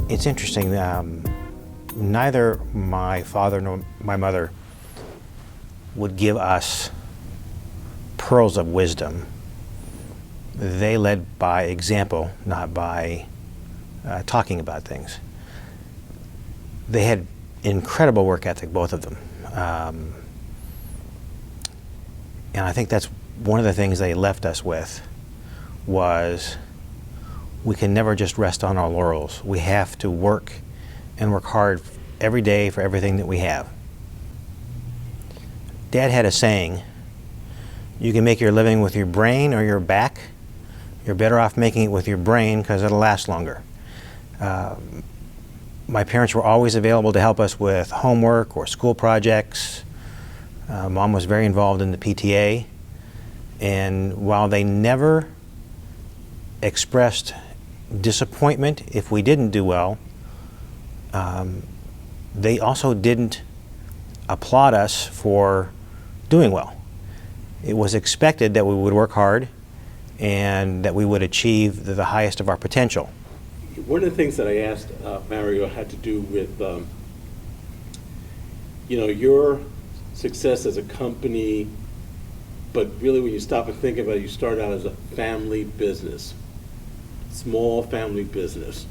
It's interesting, neither my father nor my mother would give us pearls of wisdom. They led by example, not by talking about things. They had incredible work ethic, both of them. And I think that's one of the things they left us with was we can never just rest on our laurels. We have to work and work hard every day for everything that we have. Dad had a saying, you can make your living with your brain or your back. You're better off making it with your brain because it'll last longer. My parents were always available to help us with homework or school projects. Mom was very involved in the PTA. And while they never expressed disappointment if we didn't do well, they also didn't applaud us for doing well. It was expected that we would work hard and that we would achieve the highest of our potential. One of the things that I asked Mario had to do with, your success as a company, but really when you stop and think about it, you start out as a family business, small family business.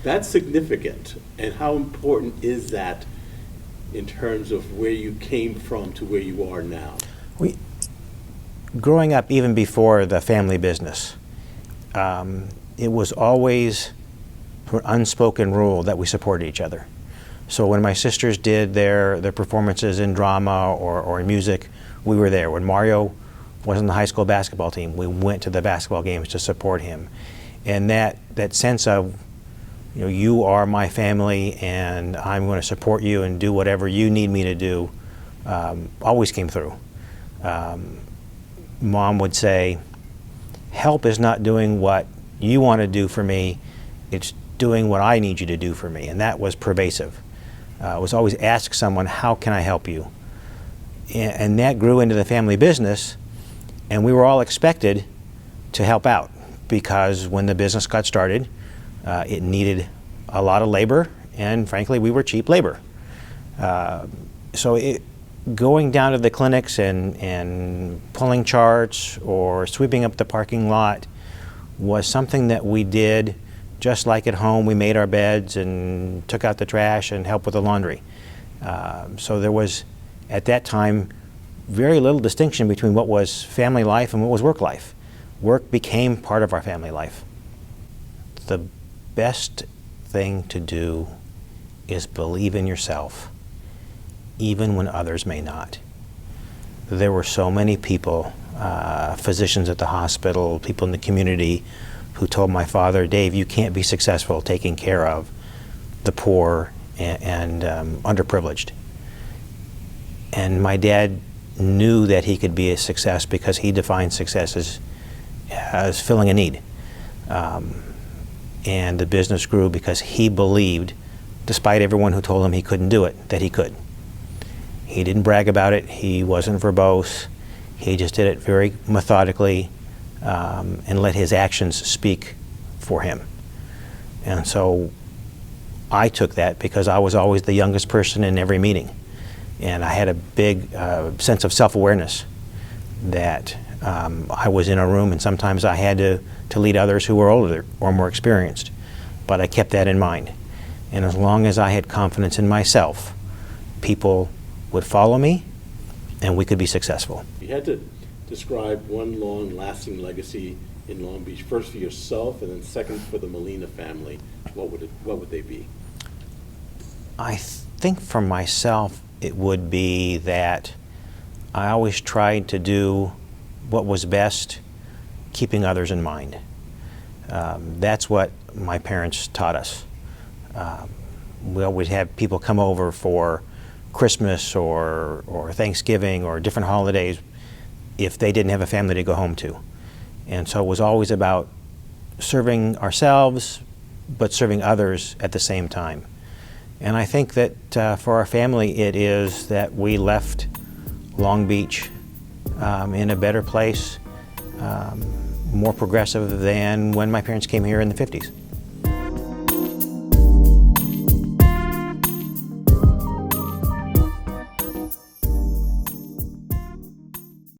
That's significant. And how important is that in terms of where you came from to where you are now? Growing up, even before the family business, it was always an unspoken rule that we supported each other. So when my sisters did their performances in drama or in music, we were there. When Mario was on the high school basketball team, we went to the basketball games to support him. And that sense of, you are my family and I'm going to support you and do whatever you need me to do, always came through. Mom would say, help is not doing what you want to do for me, it's doing what I need you to do for me. And that was pervasive. It was always ask someone, how can I help you? And that grew into the family business, and we were all expected to help out because when the business got started, it needed a lot of labor, and frankly, we were cheap labor. Going down to the clinics and pulling charts or sweeping up the parking lot was something that we did just like at home. We made our beds and took out the trash and helped with the laundry. So there was, at that time, very little distinction between what was family life and what was work life. Work became part of our family life. The best thing to do is believe in yourself, even when others may not. There were so many people, physicians at the hospital, people in the community, who told my father, Dave, you can't be successful taking care of the poor and underprivileged. And my dad knew that he could be a success because he defined success as filling a need. And the business grew because he believed, despite everyone who told him he couldn't do it, that he could. He didn't brag about it. He wasn't verbose. He just did it very methodically and let his actions speak for him. And so I took that because I was always the youngest person in every meeting. And I had a big sense of self-awareness that I was in a room and sometimes I had to lead others who were older or more experienced. But I kept that in mind. And as long as I had confidence in myself, people would follow me and we could be successful. You had to describe one long-lasting legacy in Long Beach, first for yourself and then second for the Molina family. What would they be? I think for myself it would be that I always tried to do what was best, keeping others in mind. That's what my parents taught us. We always have people come over for Christmas or Thanksgiving or different holidays if they didn't have a family to go home to. And so it was always about serving ourselves, but serving others at the same time. And I think that for our family, it is that we left Long Beach in a better place, more progressive than when my parents came here in the 50s.